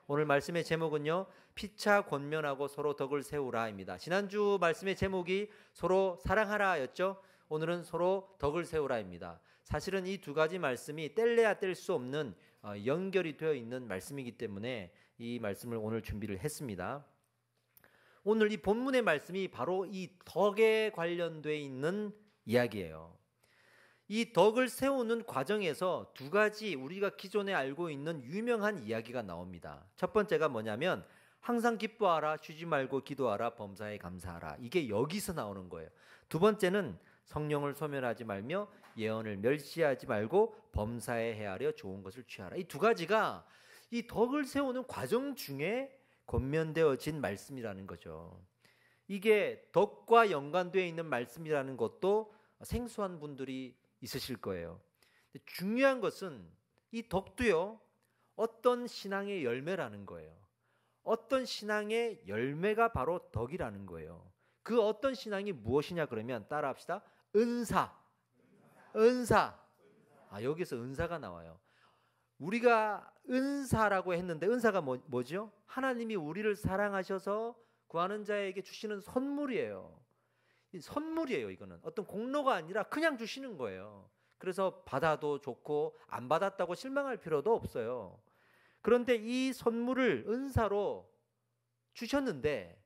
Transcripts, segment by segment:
오늘 말씀의 제목은요, 피차 권면하고 서로 덕을 세우라입니다. 지난주 말씀의 제목이 서로 사랑하라였죠. 오늘은 서로 덕을 세우라입니다. 사실은 이 두 가지 말씀이 뗄래야 뗄 수 없는 연결이 되어 있는 말씀이기 때문에 이 말씀을 오늘 준비를 했습니다. 오늘 이 본문의 말씀이 바로 이 덕에 관련되어 있는 이야기예요. 이 덕을 세우는 과정에서 두 가지 우리가 기존에 알고 있는 유명한 이야기가 나옵니다. 첫 번째가 뭐냐면 항상 기뻐하라, 쉬지 말고 기도하라, 범사에 감사하라. 이게 여기서 나오는 거예요. 두 번째는 성령을 소멸하지 말며 예언을 멸시하지 말고 범사에 헤아려 좋은 것을 취하라. 이 두 가지가 이 덕을 세우는 과정 중에 권면되어진 말씀이라는 거죠. 이게 덕과 연관되어 있는 말씀이라는 것도 생소한 분들이 있으실 거예요. 중요한 것은 이 덕도요, 어떤 신앙의 열매라는 거예요. 어떤 신앙의 열매가 바로 덕이라는 거예요. 그 어떤 신앙이 무엇이냐 그러면 따라합시다. 은사. 여기서 은사가 나와요. 우리가 은사라고 했는데 은사가 뭐죠? 하나님이 우리를 사랑하셔서 구하는 자에게 주시는 선물이에요. 선물이에요. 이거는 어떤 공로가 아니라 그냥 주시는 거예요. 그래서 받아도 좋고 안 받았다고 실망할 필요도 없어요. 그런데 이 선물을 은사로 주셨는데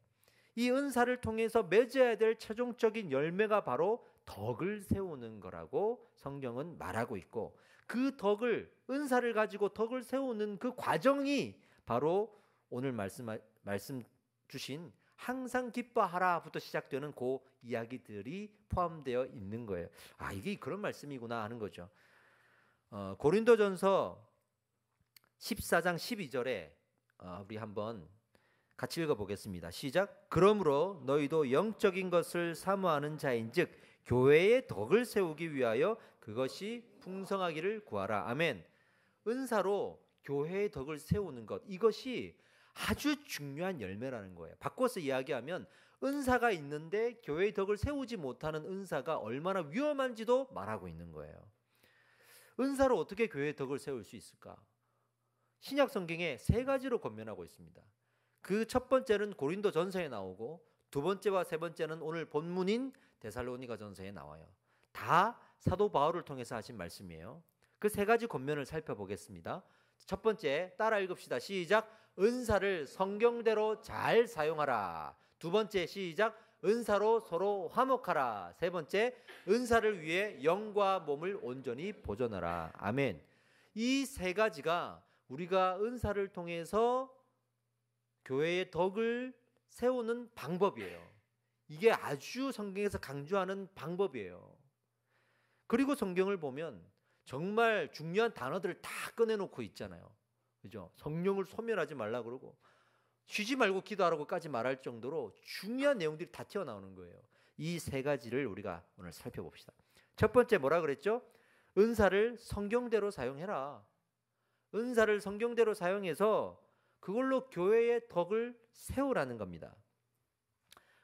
이 은사를 통해서 맺어야 될 최종적인 열매가 바로 덕을 세우는 거라고 성경은 말하고 있고, 그 덕을, 은사를 가지고 덕을 세우는 그 과정이 바로 오늘 말씀 주신 항상 기뻐하라부터 시작되는 그 이야기들이 포함되어 있는 거예요. 이게 그런 말씀이구나 하는 거죠. 고린도전서 14장 12절에 우리 한번 같이 읽어보겠습니다. 시작. 그러므로 너희도 영적인 것을 사모하는 자인즉 교회의 덕을 세우기 위하여 그것이 풍성하기를 구하라. 아멘. 은사로 교회의 덕을 세우는 것, 이것이 아주 중요한 열매라는 거예요. 바꿔서 이야기하면 은사가 있는데 교회의 덕을 세우지 못하는 은사가 얼마나 위험한지도 말하고 있는 거예요. 은사로 어떻게 교회의 덕을 세울 수 있을까? 신약 성경에 세 가지로 권면하고 있습니다. 그 첫 번째는 고린도 전서에 나오고, 두 번째와 세 번째는 오늘 본문인 데살로니가 전서에 나와요. 다 사도 바울을 통해서 하신 말씀이에요. 그 세 가지 권면을 살펴보겠습니다. 첫 번째, 따라 읽읍시다. 시작. 은사를 성경대로 잘 사용하라. 두 번째, 시작. 은사로 서로 화목하라. 세 번째, 은사를 위해 영과 몸을 온전히 보존하라. 아멘. 이 세 가지가 우리가 은사를 통해서 교회의 덕을 세우는 방법이에요. 이게 아주 성경에서 강조하는 방법이에요. 그리고 성경을 보면 정말 중요한 단어들을 다 꺼내놓고 있잖아요. 그죠? 성령을 소멸하지 말라 그러고 쉬지 말고 기도하라고까지 말할 정도로 중요한 내용들이 다 튀어나오는 거예요. 이 세 가지를 우리가 오늘 살펴봅시다. 첫 번째 뭐라 그랬죠? 은사를 성경대로 사용해라. 은사를 성경대로 사용해서 그걸로 교회의 덕을 세우라는 겁니다.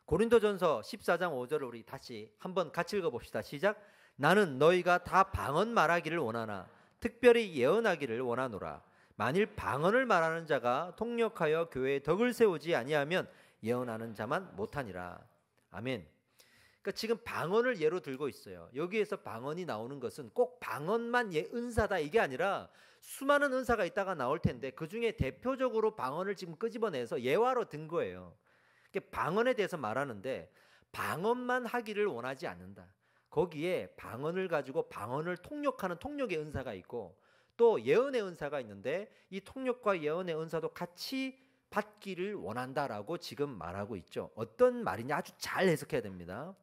고린도전서 14장 5절을 우리 다시 한번 같이 읽어봅시다. 시작. 나는 너희가 다 방언 말하기를 원하나 특별히 예언하기를 원하노라. 만일 방언을 말하는 자가 통역하여 교회의 덕을 세우지 아니하면 예언하는 자만 못하니라. 아멘. 그러니까 지금 방언을 예로 들고 있어요. 여기에서 방언이 나오는 것은 꼭 방언만 은사다 이게 아니라 수많은 은사가 있다가 나올 텐데 그 중에 대표적으로 방언을 지금 끄집어내서 예화로 든 거예요. 방언에 대해서 말하는데 방언만 하기를 원하지 않는다. 거기에 방언을 가지고 방언을 통역하는 통역의 은사가 있고 또 예언의 은사가 있는데 이 통역과 예언의 은사도 같이 받기를 원한다라고 지금 말하고 있죠. 어떤 말이냐 아주 잘 해석해야 됩니다.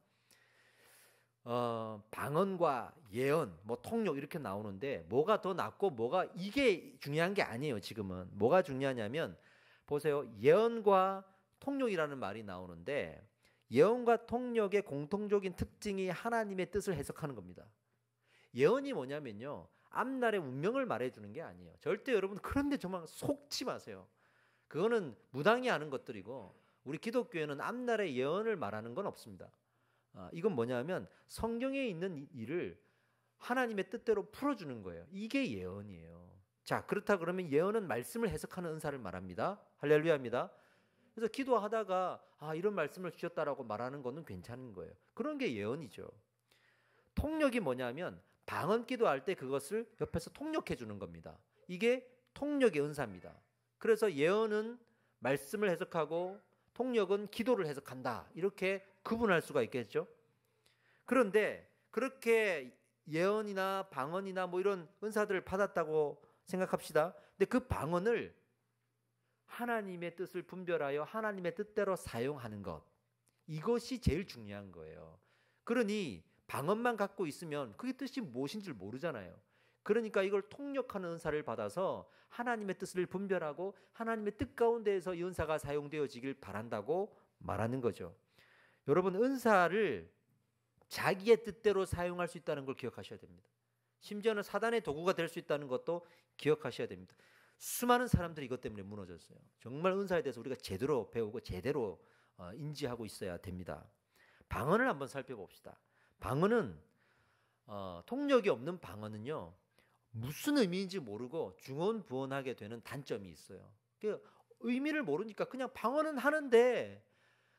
방언과 예언, 통역 이렇게 나오는데 뭐가 더 낫고 이게 중요한 게 아니에요. 지금은 뭐가 중요하냐면 보세요. 예언과 통역이라는 말이 나오는데 예언과 통역의 공통적인 특징이 하나님의 뜻을 해석하는 겁니다. 예언이 뭐냐면요, 앞날의 운명을 말해주는 게 아니에요. 절대 여러분 그런데 정말 속지 마세요. 그거는 무당이 하는 것들이고 우리 기독교에는 앞날의 예언을 말하는 건 없습니다. 이건 뭐냐면 성경에 있는 일을 하나님의 뜻대로 풀어주는 거예요. 이게 예언이에요. 자, 그렇다 그러면 예언은 말씀을 해석하는 은사를 말합니다. 할렐루야입니다. 그래서 기도하다가 이런 말씀을 주셨다라고 말하는 거는 괜찮은 거예요. 그런 게 예언이죠. 통역이 뭐냐면 방언 기도할 때 그것을 옆에서 통역해 주는 겁니다. 이게 통역의 은사입니다. 그래서 예언은 말씀을 해석하고 통역은 기도를 해석한다. 이렇게 구분할 수가 있겠죠. 그런데 그렇게 예언이나 방언이나 뭐 이런 은사들을 받았다고 생각합시다. 근데 그 방언을 하나님의 뜻을 분별하여 하나님의 뜻대로 사용하는 것, 이것이 제일 중요한 거예요. 그러니 방언만 갖고 있으면 그게 뜻이 무엇인 줄 모르잖아요. 그러니까 이걸 통역하는 은사를 받아서 하나님의 뜻을 분별하고 하나님의 뜻 가운데에서 이 은사가 사용되어지길 바란다고 말하는 거죠. 여러분, 은사를 자기의 뜻대로 사용할 수 있다는 걸 기억하셔야 됩니다. 심지어는 사단의 도구가 될 수 있다는 것도 기억하셔야 됩니다. 수많은 사람들이 이것 때문에 무너졌어요. 정말 은사에 대해서 우리가 제대로 배우고 제대로 인지하고 있어야 됩니다. 방언을 한번 살펴봅시다. 방언은 통역이 없는 방언은요, 무슨 의미인지 모르고 중언부언하게 되는 단점이 있어요. 의미를 모르니까 그냥 방언은 하는데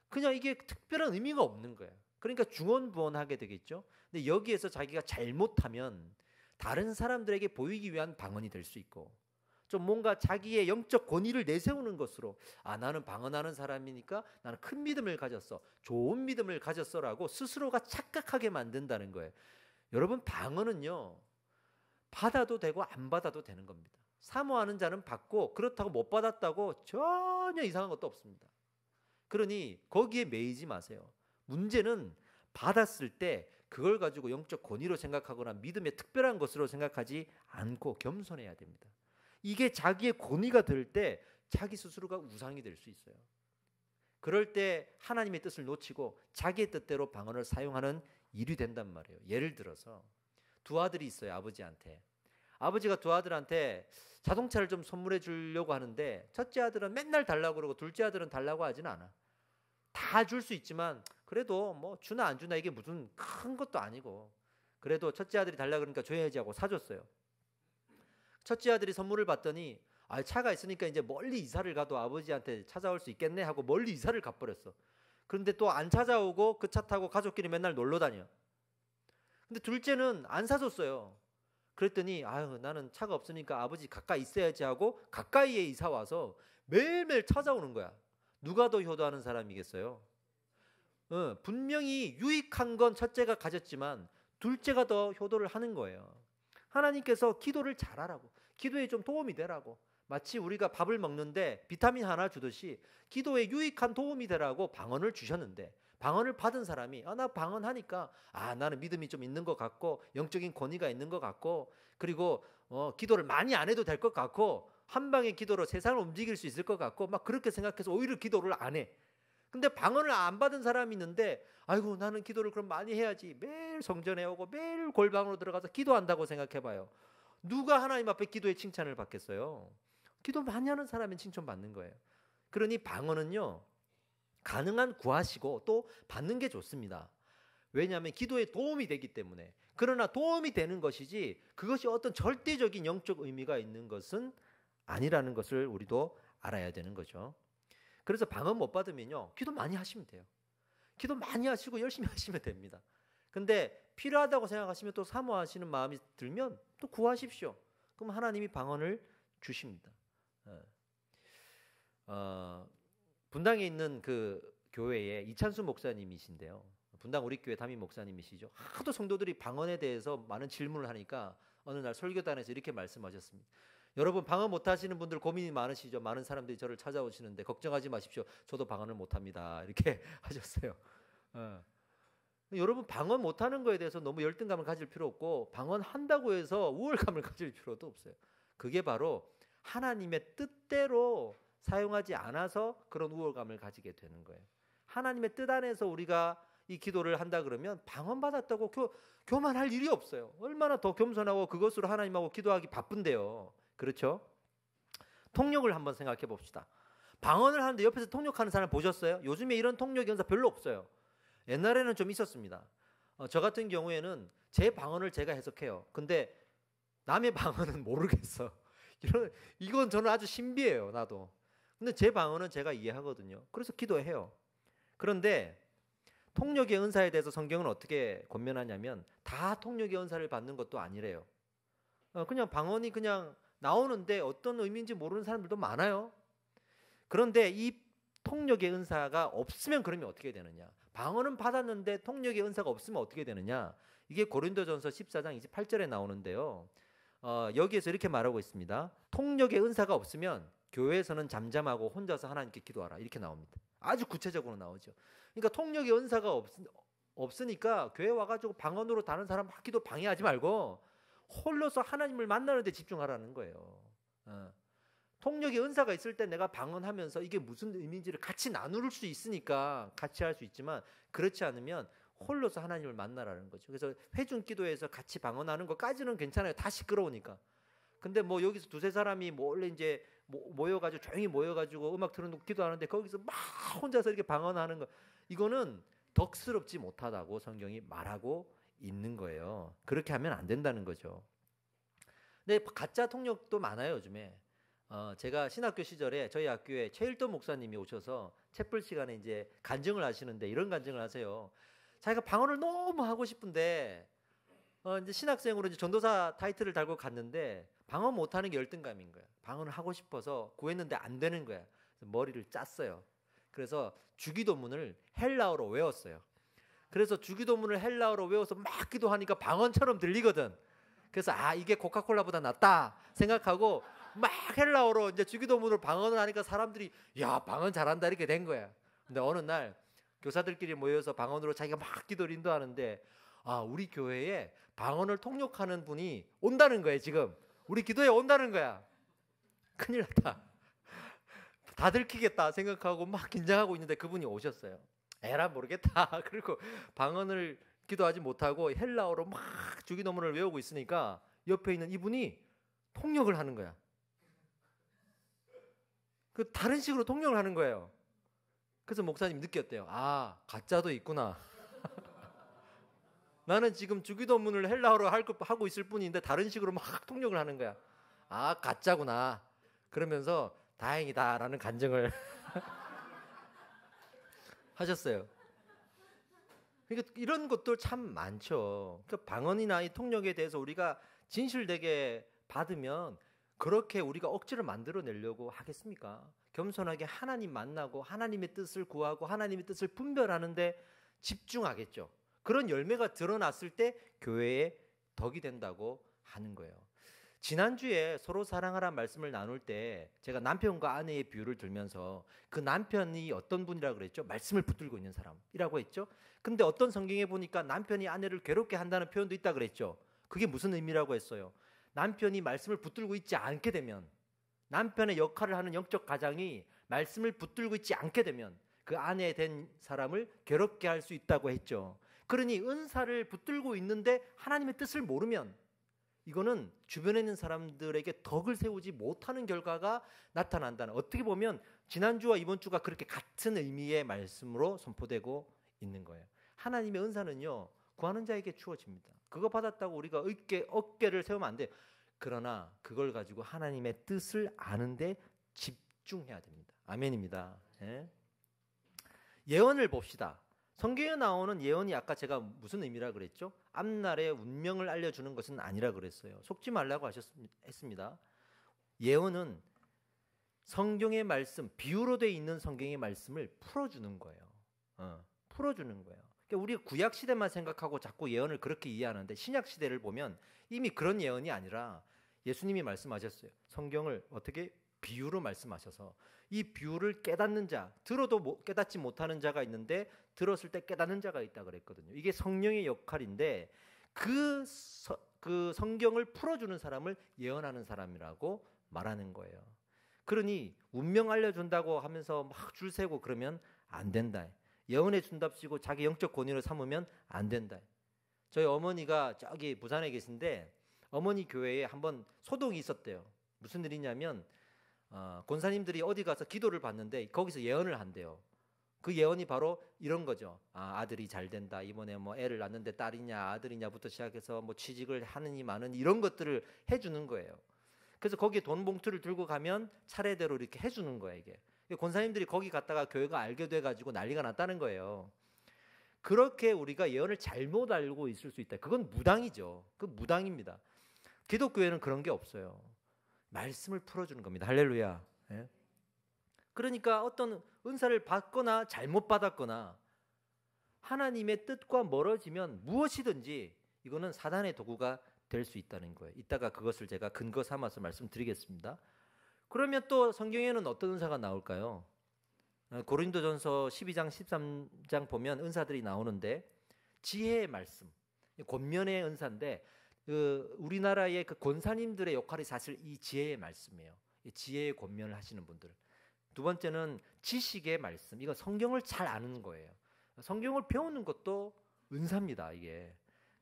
그냥 이게 특별한 의미가 없는 거예요. 그러니까 중언부언하게 되겠죠. 근데 여기에서 자기가 잘못하면 다른 사람들에게 보이기 위한 방언이 될 수 있고, 좀 뭔가 자기의 영적 권위를 내세우는 것으로 나는 방언하는 사람이니까 나는 큰 믿음을 가졌어, 좋은 믿음을 가졌어라고 스스로가 착각하게 만든다는 거예요. 여러분, 방언은요, 받아도 되고 안 받아도 되는 겁니다. 사모하는 자는 받고 그렇다고 못 받았다고 전혀 이상한 것도 없습니다. 그러니 거기에 매이지 마세요. 문제는 받았을 때 그걸 가지고 영적 권위로 생각하거나 믿음의 특별한 것으로 생각하지 않고 겸손해야 됩니다. 이게 자기의 권위가 될 때 자기 스스로가 우상이 될 수 있어요. 그럴 때 하나님의 뜻을 놓치고 자기의 뜻대로 방언을 사용하는 일이 된단 말이에요. 예를 들어서 두 아들이 있어요. 아버지한테. 아버지가 두 아들한테 자동차를 좀 선물해 주려고 하는데 첫째 아들은 맨날 달라고 그러고 둘째 아들은 달라고 하진 않아. 다 줄 수 있지만 그래도 뭐 주나 안 주나 이게 무슨 큰 것도 아니고, 그래도 첫째 아들이 달라고 그러니까 줘야지 하고 사줬어요. 첫째 아들이 선물을 받더니 차가 있으니까 이제 멀리 이사를 가도 아버지한테 찾아올 수 있겠네 하고 멀리 이사를 가버렸어. 그런데 또 안 찾아오고 그 차 타고 가족끼리 맨날 놀러 다녀. 근데 둘째는 안 사줬어요. 그랬더니 나는 차가 없으니까 아버지 가까이 있어야지 하고 가까이에 이사 와서 매일매일 찾아오는 거야. 누가 더 효도하는 사람이겠어요? 분명히 유익한 건 첫째가 가졌지만 둘째가 더 효도를 하는 거예요. 하나님께서 기도를 잘하라고, 기도에 좀 도움이 되라고, 마치 우리가 밥을 먹는데 비타민 하나 주듯이 기도에 유익한 도움이 되라고 방언을 주셨는데, 방언을 받은 사람이 나 방언하니까 나는 믿음이 좀 있는 것 같고 영적인 권위가 있는 것 같고, 그리고 기도를 많이 안 해도 될 것 같고 한 방의 기도로 세상을 움직일 수 있을 것 같고 막 그렇게 생각해서 오히려 기도를 안 해. 근데 방언을 안 받은 사람이 있는데 나는 기도를 그럼 많이 해야지, 매일 성전에 오고 매일 골방으로 들어가서 기도한다고 생각해봐요. 누가 하나님 앞에 기도의 칭찬을 받겠어요? 기도 많이 하는 사람은 칭찬받는 거예요. 그러니 방언은요, 가능한 구하시고 또 받는 게 좋습니다. 왜냐하면 기도에 도움이 되기 때문에. 그러나 도움이 되는 것이지 그것이 어떤 절대적인 영적 의미가 있는 것은 아니라는 것을 우리도 알아야 되는 거죠. 그래서 방언 못 받으면요, 기도 많이 하시면 돼요. 기도 많이 하시고 열심히 하시면 됩니다. 근데 필요하다고 생각하시면 또 사모하시는 마음이 들면 또 구하십시오. 그럼 하나님이 방언을 주십니다. 분당에 있는 그 교회에 이찬수 목사님이신데요. 분당 우리 교회 담임 목사님이시죠. 하도 성도들이 방언에 대해서 많은 질문을 하니까 어느 날 설교단에서 이렇게 말씀하셨습니다. 여러분, 방언 못하시는 분들 고민이 많으시죠. 많은 사람들이 저를 찾아오시는데 걱정하지 마십시오. 저도 방언을 못합니다. 이렇게 하셨어요. 여러분, 방언 못하는 거에 대해서 너무 열등감을 가질 필요 없고 방언한다고 해서 우월감을 가질 필요도 없어요. 그게 바로 하나님의 뜻대로 사용하지 않아서 그런 우월감을 가지게 되는 거예요. 하나님의 뜻 안에서 우리가 이 기도를 한다 그러면 방언 받았다고 교만할 일이 없어요. 얼마나 더 겸손하고 그것으로 하나님하고 기도하기 바쁜데요. 그렇죠? 통역을 한번 생각해 봅시다. 방언을 하는데 옆에서 통역하는 사람 보셨어요? 요즘에 이런 통역 연사 별로 없어요. 옛날에는 좀 있었습니다. 저 같은 경우에는 제 방언을 제가 해석해요. 근데 남의 방언은 모르겠어. 이건 저는 아주 신비해요, 나도. 근데 제 방언은 제가 이해하거든요. 그래서 기도해요. 그런데 통역의 은사에 대해서 성경은 어떻게 권면하냐면 다 통역의 은사를 받는 것도 아니래요. 그냥 방언이 그냥 나오는데 어떤 의미인지 모르는 사람들도 많아요. 그런데 이 통역의 은사가 없으면 그러면 어떻게 되느냐? 방언은 받았는데 통역의 은사가 없으면 어떻게 되느냐? 이게 고린도전서 14장 28절에 나오는데요. 여기에서 이렇게 말하고 있습니다. 통역의 은사가 없으면 교회에서는 잠잠하고 혼자서 하나님께 기도하라 이렇게 나옵니다. 아주 구체적으로 나오죠. 그러니까 통역의 은사가 없으니까 교회 와가지고 방언으로 다른 사람 막 기도 방해하지 말고 홀로서 하나님을 만나는 데 집중하라는 거예요. 통역의 은사가 있을 때 내가 방언하면서 이게 무슨 의미인지를 같이 나눌 수 있으니까 같이 할 수 있지만 그렇지 않으면 홀로서 하나님을 만나라는 거죠. 그래서 회중 기도에서 같이 방언하는 것까지는 괜찮아요. 다 시끄러우니까. 근데 뭐 여기서 두세 사람이 몰래 이제 모여가지고 조용히 모여가지고 음악 틀어놓고 기도하는데 거기서 막 혼자서 이렇게 방언하는 거 이거는 덕스럽지 못하다고 성경이 말하고 있는 거예요. 그렇게 하면 안 된다는 거죠. 근데 가짜 통역도 많아요, 요즘에. 제가 신학교 시절에 저희 학교에 최일돈 목사님이 오셔서 채플 시간에 이제 간증을 하시는데 이런 간증을 하세요. 자기가 방언을 너무 하고 싶은데 이제 신학생으로 이제 전도사 타이틀을 달고 갔는데 방언 못하는 게 열등감인 거야. 방언을 하고 싶어서 구했는데 안 되는 거야. 그래서 머리를 짰어요. 그래서 주기도문을 헬라어로 외웠어요. 그래서 주기도문을 헬라어로 외워서 막 기도하니까 방언처럼 들리거든. 그래서 이게 코카콜라보다 낫다 생각하고 막 헬라어로 이제 주기도문으로 방언을 하니까 사람들이 야 방언 잘한다 이렇게 된 거야. 근데 어느 날 교사들끼리 모여서 방언으로 자기가 막 기도를 인도하는데 우리 교회에 방언을 통역하는 분이 온다는 거예요. 지금 우리 기도에 온다는 거야. 큰일 났다. 다 들키겠다 생각하고 막 긴장하고 있는데 그분이 오셨어요. 에라 모르겠다. 그리고 방언을 기도하지 못하고 헬라어로 막 주기도문을 외우고 있으니까 옆에 있는 이분이 통역을 하는 거야. 그 다른 식으로 통역을 하는 거예요. 그래서 목사님 느꼈대요. 가짜도 있구나. 나는 지금 주기도문을 헬라어로 하고 있을 뿐인데 다른 식으로 막 통역을 하는 거야. 가짜구나. 그러면서 다행이다라는 간증을 하셨어요. 그러니까 이런 것도 참 많죠. 그러니까 방언이나 이 통역에 대해서 우리가 진실되게 받으면 그렇게 우리가 억지를 만들어내려고 하겠습니까? 겸손하게 하나님 만나고 하나님의 뜻을 구하고 하나님의 뜻을 분별하는데 집중하겠죠. 그런 열매가 드러났을 때 교회의 덕이 된다고 하는 거예요. 지난주에 서로 사랑하라 말씀을 나눌 때 제가 남편과 아내의 비유를 들면서 그 남편이 어떤 분이라고 그랬죠? 말씀을 붙들고 있는 사람이라고 했죠. 근데 어떤 성경에 보니까 남편이 아내를 괴롭게 한다는 표현도 있다 그랬죠. 그게 무슨 의미라고 했어요? 남편이 말씀을 붙들고 있지 않게 되면, 남편의 역할을 하는 영적 가장이 말씀을 붙들고 있지 않게 되면 그 아내 된 사람을 괴롭게 할 수 있다고 했죠. 그러니 은사를 붙들고 있는데 하나님의 뜻을 모르면 이거는 주변에 있는 사람들에게 덕을 세우지 못하는 결과가 나타난다는, 어떻게 보면 지난주와 이번 주가 그렇게 같은 의미의 말씀으로 선포되고 있는 거예요. 하나님의 은사는요, 구하는 자에게 주어집니다. 그거 받았다고 우리가 어깨를 세우면 안 돼요. 그러나 그걸 가지고 하나님의 뜻을 아는데 집중해야 됩니다. 아멘입니다. 예언을 봅시다. 성경에 나오는 예언이 아까 제가 무슨 의미라 그랬죠? 앞날의 운명을 알려주는 것은 아니라 그랬어요. 속지 말라고 했습니다. 예언은 성경의 말씀, 비유로 되어 있는 성경의 말씀을 풀어주는 거예요. 풀어주는 거예요. 그러니까 우리가 구약 시대만 생각하고 자꾸 예언을 그렇게 이해하는데 신약 시대를 보면 이미 그런 예언이 아니라 예수님이 말씀하셨어요. 성경을 어떻게 비유로 말씀하셔서 이 비유를 깨닫는 자, 들어도 깨닫지 못하는 자가 있는데 들었을 때 깨닫는 자가 있다 그랬거든요. 이게 성령의 역할인데 그 성경을 풀어주는 사람을 예언하는 사람이라고 말하는 거예요. 그러니 운명 알려준다고 하면서 막 줄 세고 그러면 안 된다. 예언해 준답시고 자기 영적 권위를 삼으면 안 된다. 저희 어머니가 저기 부산에 계신데 어머니 교회에 한번 소동이 있었대요. 무슨 일이냐면 권사님들이 어디 가서 기도를 받는데 거기서 예언을 한대요. 그 예언이 바로 이런 거죠. 아들이 잘 된다. 이번에 뭐 애를 낳는데 딸이냐 아들이냐부터 시작해서 뭐 취직을 하느니 마느니 이런 것들을 해주는 거예요. 그래서 거기에 돈 봉투를 들고 가면 차례대로 이렇게 해주는 거예요. 이게 권사님들이 거기 갔다가 교회가 알게 돼가지고 난리가 났다는 거예요. 그렇게 우리가 예언을 잘못 알고 있을 수 있다. 그건 무당이죠. 그 무당입니다. 기독교에는 그런 게 없어요. 말씀을 풀어주는 겁니다. 할렐루야. 예? 그러니까 어떤 은사를 받거나 잘못 받았거나 하나님의 뜻과 멀어지면 무엇이든지 이거는 사단의 도구가 될 수 있다는 거예요. 이따가 그것을 제가 근거 삼아서 말씀드리겠습니다. 그러면 또 성경에는 어떤 은사가 나올까요? 고린도전서 12장 13장 보면 은사들이 나오는데 지혜의 말씀, 권면의 은사인데 우리나라의 그 권사님들의 역할이 사실 이 지혜의 말씀이에요. 이 지혜의 권면을 하시는 분들. 두 번째는 지식의 말씀. 이건 성경을 잘 아는 거예요. 성경을 배우는 것도 은사입니다. 이게.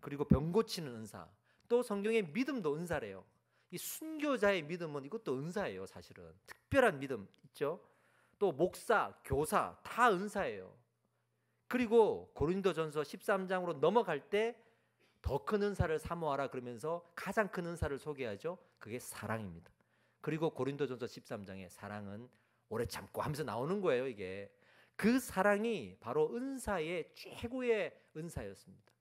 그리고 병 고치는 은사. 또 성경의 믿음도 은사래요. 이 순교자의 믿음은 이것도 은사예요. 사실은 특별한 믿음 있죠. 또 목사, 교사 다 은사예요. 그리고 고린도전서 13장으로 넘어갈 때 더 큰 은사를 사모하라 그러면서 가장 큰 은사를 소개하죠. 그게 사랑입니다. 그리고 고린도전서 13장에 사랑은 오래 참고 하면서 나오는 거예요. 이게 그 사랑이 바로 은사의 최고의 은사였습니다.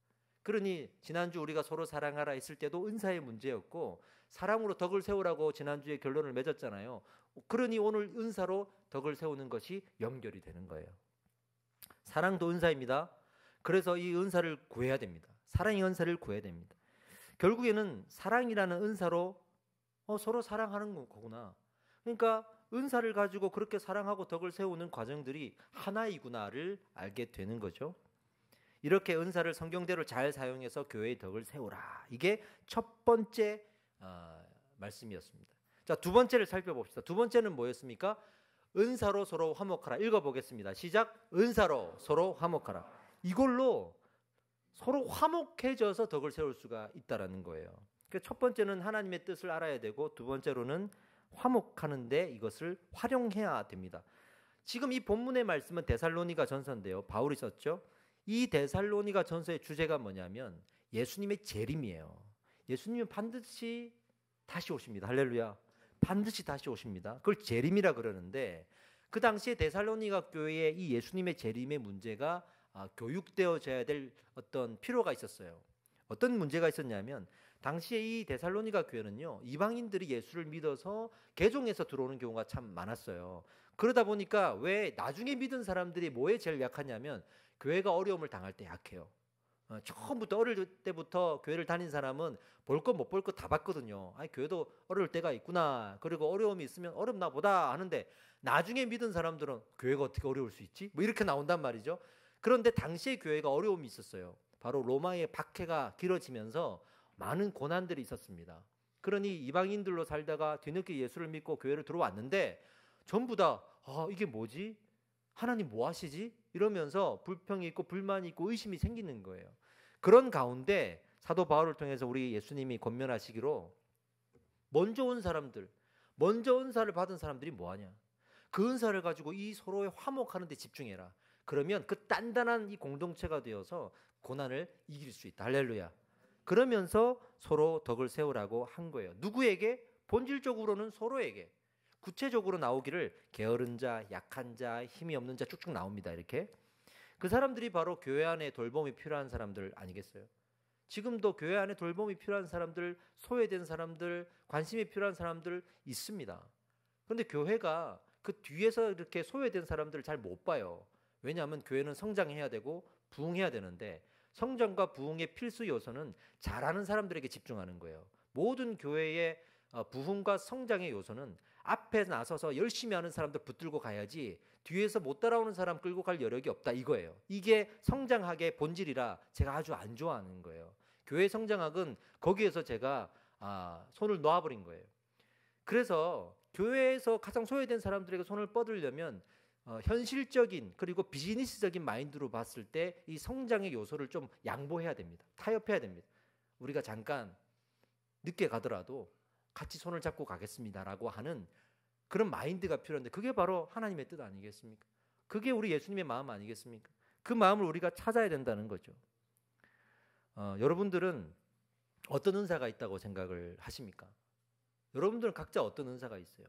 그러니 지난주 우리가 서로 사랑하라 했을 때도 은사의 문제였고 사랑으로 덕을 세우라고 지난주에 결론을 맺었잖아요. 그러니 오늘 은사로 덕을 세우는 것이 연결이 되는 거예요. 사랑도 은사입니다. 그래서 이 은사를 구해야 됩니다. 사랑의 은사를 구해야 됩니다. 결국에는 사랑이라는 은사로 서로 사랑하는 거구나. 그러니까 은사를 가지고 그렇게 사랑하고 덕을 세우는 과정들이 하나이구나를 알게 되는 거죠. 이렇게 은사를 성경대로 잘 사용해서 교회의 덕을 세우라. 이게 첫 번째 말씀이었습니다. 자, 두 번째를 살펴봅시다. 두 번째는 뭐였습니까? 은사로 서로 화목하라. 읽어보겠습니다. 시작. 은사로 서로 화목하라. 이걸로 서로 화목해져서 덕을 세울 수가 있다라는 거예요. 그러니까 첫 번째는 하나님의 뜻을 알아야 되고 두 번째로는 화목하는데 이것을 활용해야 됩니다. 지금 이 본문의 말씀은 데살로니가 전서인데요. 바울이 썼죠. 이 데살로니가 전서의 주제가 뭐냐면 예수님의 재림이에요. 예수님은 반드시 다시 오십니다. 할렐루야. 반드시 다시 오십니다. 그걸 재림이라 그러는데 그 당시에 데살로니가 교회의 이 예수님의 재림의 문제가 교육되어져야 될 어떤 필요가 있었어요. 어떤 문제가 있었냐면 당시에 이 데살로니가 교회는요, 이방인들이 예수를 믿어서 개종해서 들어오는 경우가 참 많았어요. 그러다 보니까 왜 나중에 믿은 사람들이 뭐에 제일 약하냐면 교회가 어려움을 당할 때 약해요. 처음부터 어릴 때부터 교회를 다닌 사람은 볼 것 못 볼 것 다 봤거든요. 아니, 교회도 어려울 때가 있구나. 그리고 어려움이 있으면 어렵나 보다 하는데 나중에 믿은 사람들은 교회가 어떻게 어려울 수 있지? 뭐 이렇게 나온단 말이죠. 그런데 당시에 교회가 어려움이 있었어요. 바로 로마의 박해가 길어지면서 많은 고난들이 있었습니다. 그러니 이방인들로 살다가 뒤늦게 예수를 믿고 교회를 들어왔는데 전부 다 이게 뭐지? 하나님 뭐 하시지? 이러면서 불평이 있고 불만이 있고 의심이 생기는 거예요. 그런 가운데 사도 바울을 통해서 우리 예수님이 권면하시기로 먼저 온 사람들, 먼저 은사를 받은 사람들이 뭐하냐? 그 은사를 가지고 이 서로의 화목하는 데 집중해라. 그러면 그 단단한 이 공동체가 되어서 고난을 이길 수 있다. 할렐루야. 그러면서 서로 덕을 세우라고 한 거예요. 누구에게? 본질적으로는 서로에게. 구체적으로 나오기를 게으른 자, 약한 자, 힘이 없는 자 쭉쭉 나옵니다. 이렇게. 그 사람들이 바로 교회 안에 돌봄이 필요한 사람들 아니겠어요? 지금도 교회 안에 돌봄이 필요한 사람들, 소외된 사람들, 관심이 필요한 사람들 있습니다. 그런데 교회가 그 뒤에서 이렇게 소외된 사람들을 잘 못 봐요. 왜냐하면 교회는 성장해야 되고 부흥해야 되는데 성장과 부흥의 필수 요소는 잘하는 사람들에게 집중하는 거예요. 모든 교회의 부흥과 성장의 요소는 앞에 나서서 열심히 하는 사람들 붙들고 가야지 뒤에서 못 따라오는 사람 끌고 갈 여력이 없다 이거예요. 이게 성장학의 본질이라 제가 아주 안 좋아하는 거예요. 교회 성장학은 거기에서 제가 손을 놓아버린 거예요. 그래서 교회에서 가장 소외된 사람들에게 손을 뻗으려면 현실적인 그리고 비즈니스적인 마인드로 봤을 때 이 성장의 요소를 좀 양보해야 됩니다. 타협해야 됩니다. 우리가 잠깐 늦게 가더라도 같이 손을 잡고 가겠습니다라고 하는 그런 마인드가 필요한데 그게 바로 하나님의 뜻 아니겠습니까? 그게 우리 예수님의 마음 아니겠습니까? 그 마음을 우리가 찾아야 된다는 거죠. 여러분들은 어떤 은사가 있다고 생각을 하십니까? 여러분들은 각자 어떤 은사가 있어요?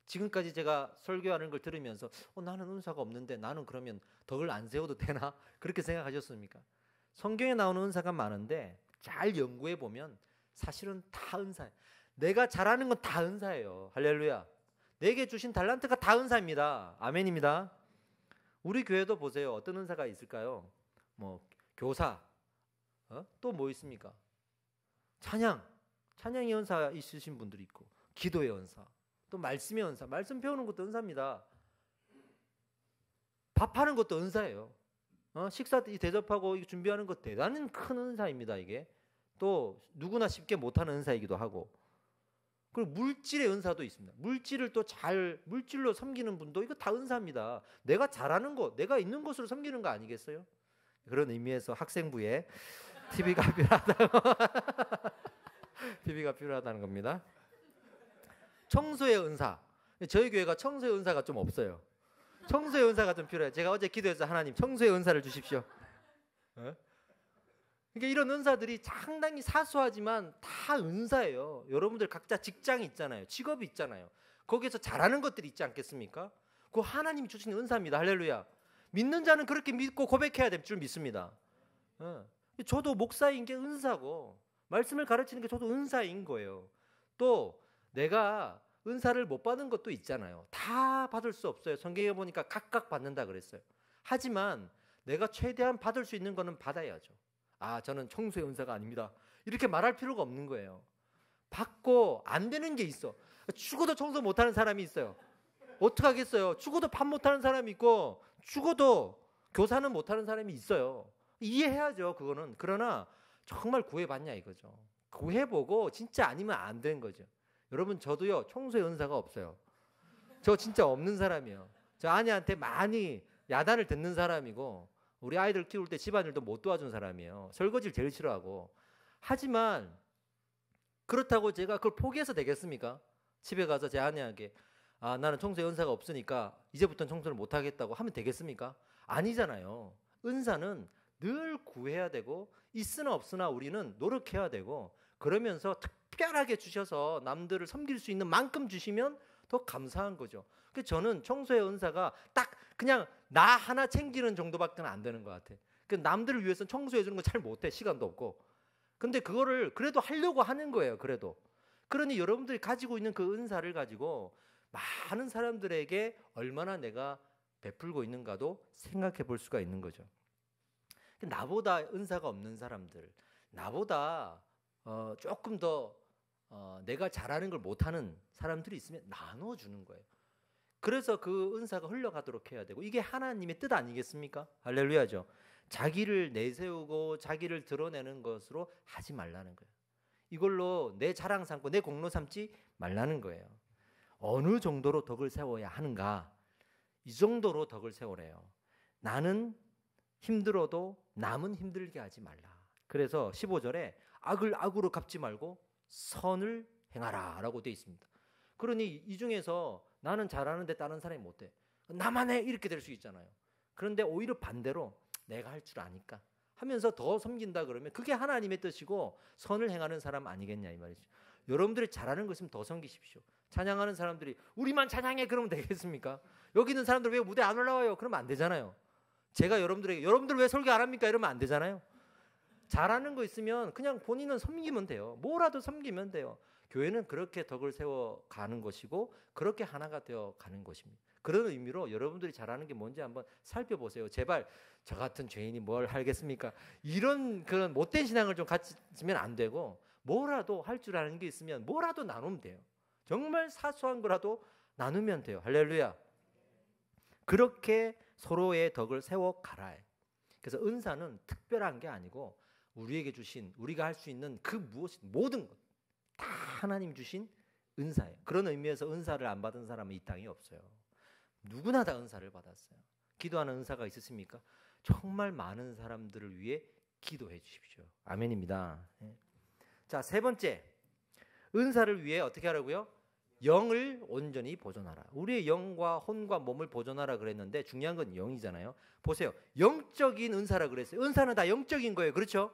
지금까지 제가 설교하는 걸 들으면서 나는 은사가 없는데 나는 그러면 덕을 안 세워도 되나? 그렇게 생각하셨습니까? 성경에 나오는 은사가 많은데 잘 연구해 보면 사실은 다 은사예요. 내가 잘하는 건 다 은사예요. 할렐루야. 내게 주신 달란트가 다 은사입니다. 아멘입니다. 우리 교회도 보세요. 어떤 은사가 있을까요? 뭐 교사, 또 뭐 있습니까? 찬양의 은사 있으신 분들이 있고, 기도의 은사, 또 말씀의 은사, 말씀 배우는 것도 은사입니다. 밥하는 것도 은사예요. 식사 대접하고 준비하는 것 대단한 큰 은사입니다. 이게 또 누구나 쉽게 못하는 은사이기도 하고, 그리고 물질의 은사도 있습니다. 물질을 또 물질로 섬기는 분도 이거 다 은사입니다. 내가 잘하는 거, 내가 있는 것으로 섬기는 거 아니겠어요? 그런 의미에서 학생부에 TV가 필요하다는 겁니다. 청소의 은사. 저희 교회가 청소의 은사가 좀 없어요. 청소의 은사가 좀 필요해요. 제가 어제 기도해서 하나님 청소의 은사를 주십시오. 그러니까 이런 은사들이 상당히 사소하지만 다 은사예요. 여러분들 각자 직장이 있잖아요. 직업이 있잖아요. 거기에서 잘하는 것들이 있지 않겠습니까? 그거 하나님이 주신 은사입니다. 할렐루야. 믿는 자는 그렇게 믿고 고백해야 될 줄 믿습니다. 저도 목사인 게 은사고, 말씀을 가르치는 게 저도 은사인 거예요. 또 내가 은사를 못 받은 것도 있잖아요. 다 받을 수 없어요. 성경에 보니까 각각 받는다 그랬어요. 하지만 내가 최대한 받을 수 있는 거는 받아야죠. 저는 청소의 은사가 아닙니다, 이렇게 말할 필요가 없는 거예요. 받고 안 되는 게 있어. 죽어도 청소 못하는 사람이 있어요. 어떡하겠어요? 죽어도 밥 못하는 사람이 있고, 죽어도 교사는 못하는 사람이 있어요. 이해해야죠, 그거는. 그러나 정말 구해봤냐 이거죠. 구해보고 진짜 아니면 안 되는 거죠. 여러분, 저도요 청소의 은사가 없어요. 저 진짜 없는 사람이에요. 저 아내한테 많이 야단을 듣는 사람이고, 우리 아이들 키울 때 집안일도 못 도와준 사람이에요. 설거지를 제일 싫어하고. 하지만 그렇다고 제가 그걸 포기해서 되겠습니까? 집에 가서 제 아내에게 나는 청소의 은사가 없으니까 이제부터는 청소를 못 하겠다고 하면 되겠습니까? 아니잖아요. 은사는 늘 구해야 되고, 있으나 없으나 우리는 노력해야 되고, 그러면서 특별하게 주셔서 남들을 섬길 수 있는 만큼 주시면 더 감사한 거죠. 그래서 저는 청소의 은사가 딱 그냥 나 하나 챙기는 정도밖에 안 되는 것 같아. 남들을 위해서 청소해 주는 거 잘 못해. 시간도 없고. 근데 그거를 그래도 하려고 하는 거예요. 그래도. 그러니 여러분들이 가지고 있는 그 은사를 가지고 많은 사람들에게 얼마나 내가 베풀고 있는가도 생각해 볼 수가 있는 거죠. 나보다 은사가 없는 사람들, 나보다 조금 더 내가 잘하는 걸 못하는 사람들이 있으면 나눠주는 거예요. 그래서 그 은사가 흘러가도록 해야 되고, 이게 하나님의 뜻 아니겠습니까? 할렐루야죠. 자기를 내세우고 자기를 드러내는 것으로 하지 말라는 거예요. 이걸로 내 자랑 삼고 내 공로 삼지 말라는 거예요. 어느 정도로 덕을 세워야 하는가? 이 정도로 덕을 세우래요. 나는 힘들어도 남은 힘들게 하지 말라. 그래서 15절에 악을 악으로 갚지 말고 선을 행하라 라고 되어 있습니다. 그러니 이 중에서 나는 잘하는데 다른 사람이 못해, 나만 해, 이렇게 될 수 있잖아요. 그런데 오히려 반대로 내가 할 줄 아니까 하면서 더 섬긴다 그러면 그게 하나님의 뜻이고 선을 행하는 사람 아니겠냐 이 말이죠. 여러분들이 잘하는 거 있으면 더 섬기십시오. 찬양하는 사람들이 우리만 찬양해 그러면 되겠습니까? 여기 있는 사람들 왜 무대 안 올라와요? 그러면 안 되잖아요. 제가 여러분들에게 여러분들 왜 설교 안 합니까? 이러면 안 되잖아요. 잘하는 거 있으면 그냥 본인은 섬기면 돼요. 뭐라도 섬기면 돼요. 교회는 그렇게 덕을 세워가는 것이고 그렇게 하나가 되어가는 것입니다. 그런 의미로 여러분들이 잘하는 게 뭔지 한번 살펴보세요. 제발 저 같은 죄인이 뭘 하겠습니까? 이런 그런 못된 신앙을 좀 가지면 안 되고, 뭐라도 할 줄 아는 게 있으면 뭐라도 나누면 돼요. 정말 사소한 거라도 나누면 돼요. 할렐루야. 그렇게 서로의 덕을 세워가라. 그래서 은사는 특별한 게 아니고 우리에게 주신, 우리가 할 수 있는 그 무엇, 모든 것 다 하나님 주신 은사예요. 그런 의미에서 은사를 안 받은 사람은 이 땅에 없어요. 누구나 다 은사를 받았어요. 기도하는 은사가 있으십니까? 정말 많은 사람들을 위해 기도해 주십시오. 아멘입니다. 자, 세 번째, 은사를 위해 어떻게 하라고요? 영을 온전히 보존하라. 우리의 영과 혼과 몸을 보존하라 그랬는데 중요한 건 영이잖아요. 보세요. 영적인 은사라 그랬어요. 은사는 다 영적인 거예요. 그렇죠?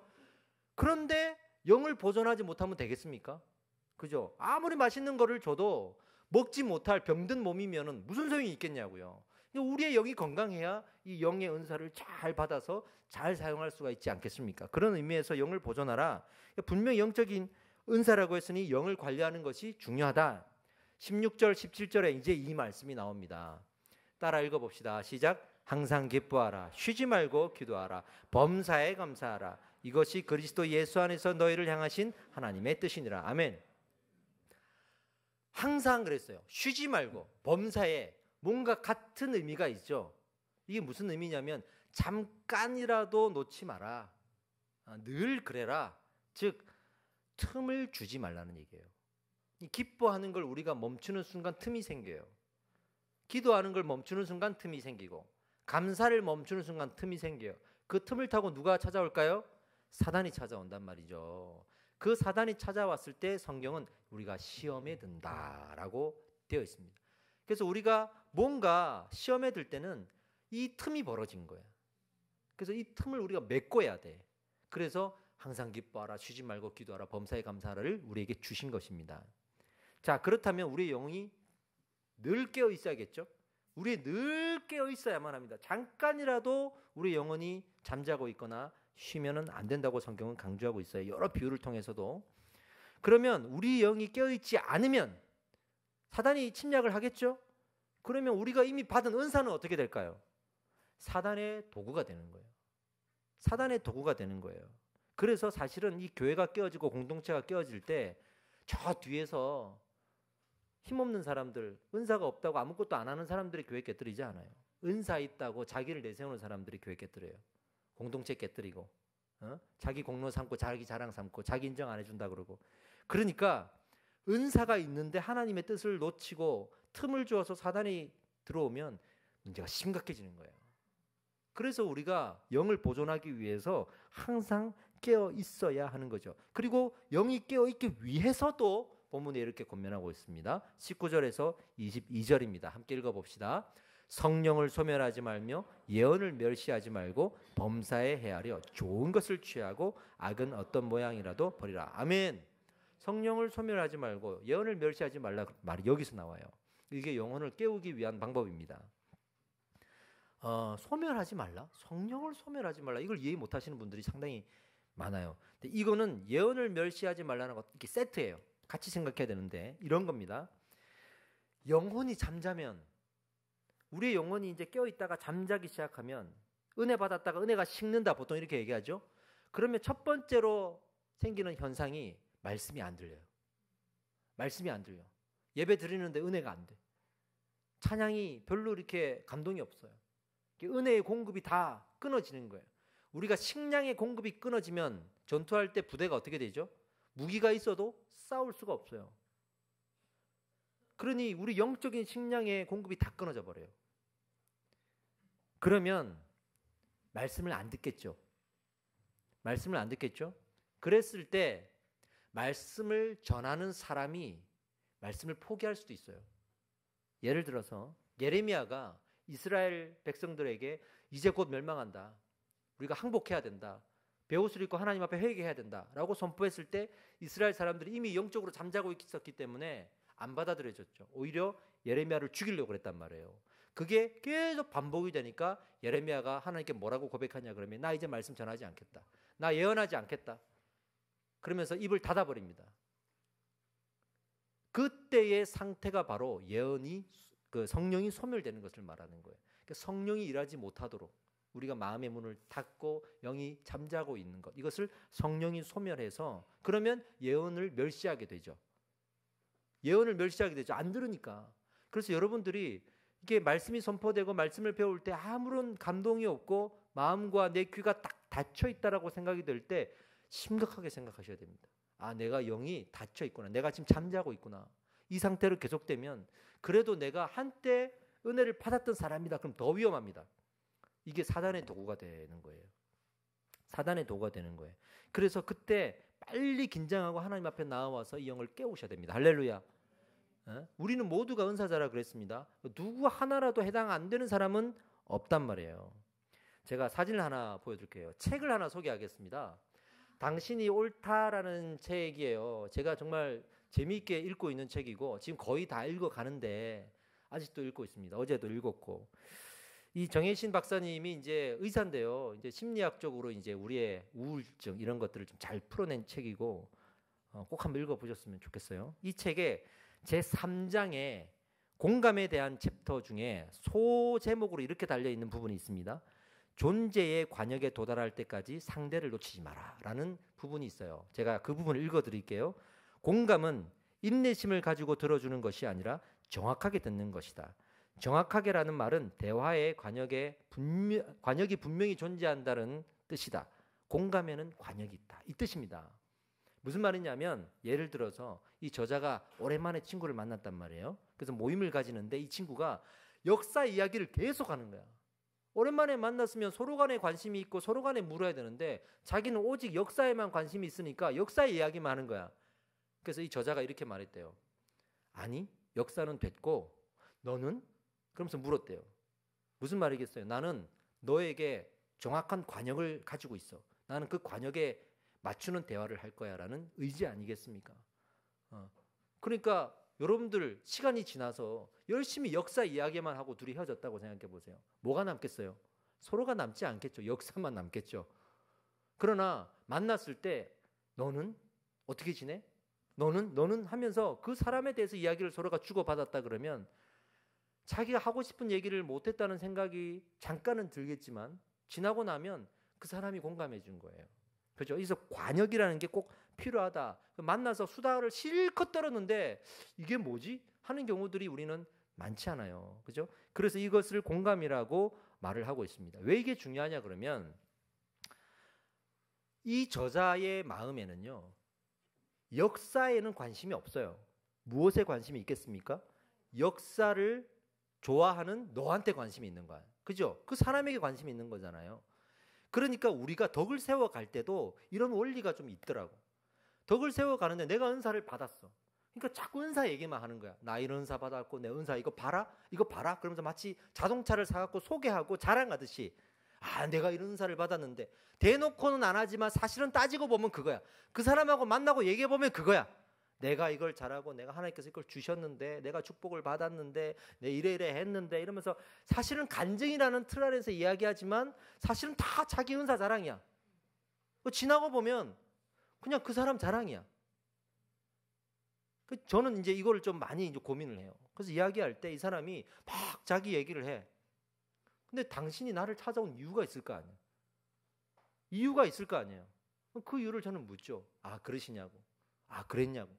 그런데 영을 보존하지 못하면 되겠습니까? 그죠? 아무리 맛있는 거를 줘도 먹지 못할 병든 몸이면은 무슨 소용이 있겠냐고요. 우리의 영이 건강해야 이 영의 은사를 잘 받아서 잘 사용할 수가 있지 않겠습니까? 그런 의미에서 영을 보존하라. 분명히 영적인 은사라고 했으니 영을 관리하는 것이 중요하다. 16절, 17절에 이제 이 말씀이 나옵니다. 따라 읽어봅시다. 시작. 항상 기뻐하라. 쉬지 말고 기도하라. 범사에 감사하라. 이것이 그리스도 예수 안에서 너희를 향하신 하나님의 뜻이니라. 아멘. 항상 그랬어요. 쉬지 말고 범사에 뭔가 같은 의미가 있죠. 이게 무슨 의미냐면 잠깐이라도 놓지 마라. 늘 그래라. 즉 틈을 주지 말라는 얘기예요. 기뻐하는 걸 우리가 멈추는 순간 틈이 생겨요. 기도하는 걸 멈추는 순간 틈이 생기고 감사를 멈추는 순간 틈이 생겨요. 그 틈을 타고 누가 찾아올까요? 사단이 찾아온단 말이죠. 그 사단이 찾아왔을 때 성경은 우리가 시험에 든다라고 되어 있습니다. 그래서 우리가 뭔가 시험에 들 때는 이 틈이 벌어진 거예요. 그래서 이 틈을 우리가 메꿔야 돼. 그래서 항상 기뻐하라, 쉬지 말고 기도하라, 범사에 감사하라를 우리에게 주신 것입니다. 자, 그렇다면 우리의 영이 늘 깨어 있어야겠죠? 우리 늘 깨어 있어야만 합니다. 잠깐이라도 우리 영혼이 잠자고 있거나 쉬면은 안 된다고 성경은 강조하고 있어요. 여러 비유를 통해서도. 그러면 우리 영이 깨어 있지 않으면 사단이 침략을 하겠죠? 그러면 우리가 이미 받은 은사는 어떻게 될까요? 사단의 도구가 되는 거예요. 사단의 도구가 되는 거예요. 그래서 사실은 이 교회가 깨어지고 공동체가 깨어질 때 저 뒤에서 힘없는 사람들, 은사가 없다고 아무것도 안 하는 사람들이 교회 깨뜨리지 않아요. 은사 있다고 자기를 내세우는 사람들이 교회 깨뜨려요. 공동체 깨뜨리고 자기 공로 삼고 자기 자랑 삼고 자기 인정 안 해준다 그러고. 그러니까 은사가 있는데 하나님의 뜻을 놓치고 틈을 주어서 사단이 들어오면 문제가 심각해지는 거예요. 그래서 우리가 영을 보존하기 위해서 항상 깨어 있어야 하는 거죠. 그리고 영이 깨어 있기 위해서도 본문에 이렇게 권면하고 있습니다. 19절에서 22절입니다. 함께 읽어봅시다. 성령을 소멸하지 말며 예언을 멸시하지 말고 범사에 헤아려 좋은 것을 취하고 악은 어떤 모양이라도 버리라. 아멘. 성령을 소멸하지 말고 예언을 멸시하지 말라 말이 여기서 나와요. 이게 영혼을 깨우기 위한 방법입니다. 소멸하지 말라? 성령을 소멸하지 말라. 이걸 이해 못하시는 분들이 상당히 많아요. 근데 이거는 예언을 멸시하지 말라는 것 이렇게 세트예요. 같이 생각해야 되는데 이런 겁니다. 영혼이 잠자면 우리의 영혼이 이제 깨어있다가 잠자기 시작하면 은혜 받았다가 은혜가 식는다 보통 이렇게 얘기하죠. 그러면 첫 번째로 생기는 현상이 말씀이 안 들려요. 말씀이 안 들려. 예배 드리는데 은혜가 안 돼. 찬양이 별로 이렇게 감동이 없어요. 은혜의 공급이 다 끊어지는 거예요. 우리가 식량의 공급이 끊어지면 전투할 때 부대가 어떻게 되죠? 무기가 있어도 싸울 수가 없어요. 그러니 우리 영적인 식량의 공급이 다 끊어져 버려요. 그러면 말씀을 안 듣겠죠. 말씀을 안 듣겠죠. 그랬을 때 말씀을 전하는 사람이 말씀을 포기할 수도 있어요. 예를 들어서 예레미야가 이스라엘 백성들에게 이제 곧 멸망한다. 우리가 항복해야 된다. 베옷을 입고 하나님 앞에 회개해야 된다라고 선포했을 때 이스라엘 사람들이 이미 영적으로 잠자고 있었기 때문에 안 받아들여졌죠. 오히려 예레미야를 죽이려고 그랬단 말이에요. 그게 계속 반복이 되니까 예레미야가 하나님께 뭐라고 고백하냐 그러면 나 이제 말씀 전하지 않겠다. 나 예언하지 않겠다. 그러면서 입을 닫아버립니다. 그때의 상태가 바로 예언이 성령이 소멸되는 것을 말하는 거예요. 그러니까 성령이 일하지 못하도록 우리가 마음의 문을 닫고 영이 잠자고 있는 것, 이것을 성령이 소멸해서 그러면 예언을 멸시하게 되죠. 예언을 멸시하게 되죠. 안 들으니까. 그래서 여러분들이 이게 말씀이 선포되고 말씀을 배울 때 아무런 감동이 없고 마음과 내 귀가 딱 닫혀 있다라고 생각이 들 때 심각하게 생각하셔야 됩니다. 아, 내가 영이 닫혀 있구나. 내가 지금 잠자고 있구나. 이 상태로 계속되면 그래도 내가 한때 은혜를 받았던 사람이다. 그럼 더 위험합니다. 이게 사단의 도구가 되는 거예요. 사단의 도구가 되는 거예요. 그래서 그때 빨리 긴장하고 하나님 앞에 나와서 이 영을 깨우셔야 됩니다. 할렐루야. 우리는 모두가 은사자라 그랬습니다. 누구 하나라도 해당 안 되는 사람은 없단 말이에요. 제가 사진을 하나 보여줄게요. 책을 하나 소개하겠습니다. 당신이 옳다라는 책이에요. 제가 정말 재미있게 읽고 있는 책이고 지금 거의 다 읽어가는데 아직도 읽고 있습니다. 어제도 읽었고. 이 정혜신 박사님이 이제 의사인데요. 이제 심리학적으로 이제 우리의 우울증 이런 것들을 좀 잘 풀어낸 책이고 꼭 한번 읽어보셨으면 좋겠어요. 이 책에 제 3장에 공감에 대한 챕터 중에 소 제목으로 이렇게 달려 있는 부분이 있습니다. 존재의 관역에 도달할 때까지 상대를 놓치지 마라 라는 부분이 있어요. 제가 그 부분을 읽어드릴게요. 공감은 인내심을 가지고 들어주는 것이 아니라 정확하게 듣는 것이다. 정확하게라는 말은 대화의 관역이 분명히 존재한다는 뜻이다. 공감에는 관역이 있다. 이 뜻입니다. 무슨 말이냐면 예를 들어서 이 저자가 오랜만에 친구를 만났단 말이에요. 그래서 모임을 가지는데 이 친구가 역사 이야기를 계속 하는 거야. 오랜만에 만났으면 서로 간에 관심이 있고 서로 간에 물어야 되는데 자기는 오직 역사에만 관심이 있으니까 역사 이야기만 하는 거야. 그래서 이 저자가 이렇게 말했대요. 아니, 역사는 됐고 너는? 그러면서 물었대요. 무슨 말이겠어요? 나는 너에게 정확한 관역을 가지고 있어. 나는 그 관역에 맞추는 대화를 할 거야 라는 의지 아니겠습니까? 그러니까 여러분들 시간이 지나서 열심히 역사 이야기만 하고 둘이 헤어졌다고 생각해 보세요. 뭐가 남겠어요? 서로가 남지 않겠죠. 역사만 남겠죠. 그러나 만났을 때 너는 어떻게 지내? 너는 하면서 그 사람에 대해서 이야기를 서로가 주고받았다 그러면 자기가 하고 싶은 얘기를 못했다는 생각이 잠깐은 들겠지만 지나고 나면 그 사람이 공감해 준 거예요. 그렇죠? 그래서 관역이라는 게 꼭 필요하다. 만나서 수다를 실컷 떨었는데 이게 뭐지? 하는 경우들이 우리는 많지 않아요. 그죠? 그래서 이것을 공감이라고 말을 하고 있습니다. 왜 이게 중요하냐 그러면 이 저자의 마음에는요. 역사에는 관심이 없어요. 무엇에 관심이 있겠습니까? 역사를 좋아하는 너한테 관심이 있는 거야. 그죠? 그 사람에게 관심이 있는 거잖아요. 그러니까 우리가 덕을 세워갈 때도 이런 원리가 좀 있더라고. 덕을 세워가는데 내가 은사를 받았어. 그러니까 자꾸 은사 얘기만 하는 거야. 나 이런 은사 받았고 내 은사 이거 봐라. 이거 봐라. 그러면서 마치 자동차를 사갖고 소개하고 자랑하듯이 아 내가 이런 은사를 받았는데 대놓고는 안 하지만 사실은 따지고 보면 그거야. 그 사람하고 만나고 얘기해보면 그거야. 내가 이걸 잘하고 내가 하나님께서 이걸 주셨는데 내가 축복을 받았는데 내 이래 했는데 이러면서 사실은 간증이라는 틀 안에서 이야기하지만 사실은 다 자기 은사 자랑이야. 지나고 보면 그냥 그 사람 자랑이야. 저는 이제 이걸 좀 많이 이제 고민을 해요. 그래서 이야기할 때 이 사람이 막 자기 얘기를 해. 근데 당신이 나를 찾아온 이유가 있을 거 아니에요. 이유가 있을 거 아니에요. 그 이유를 저는 묻죠. 아 그러시냐고. 아 그랬냐고.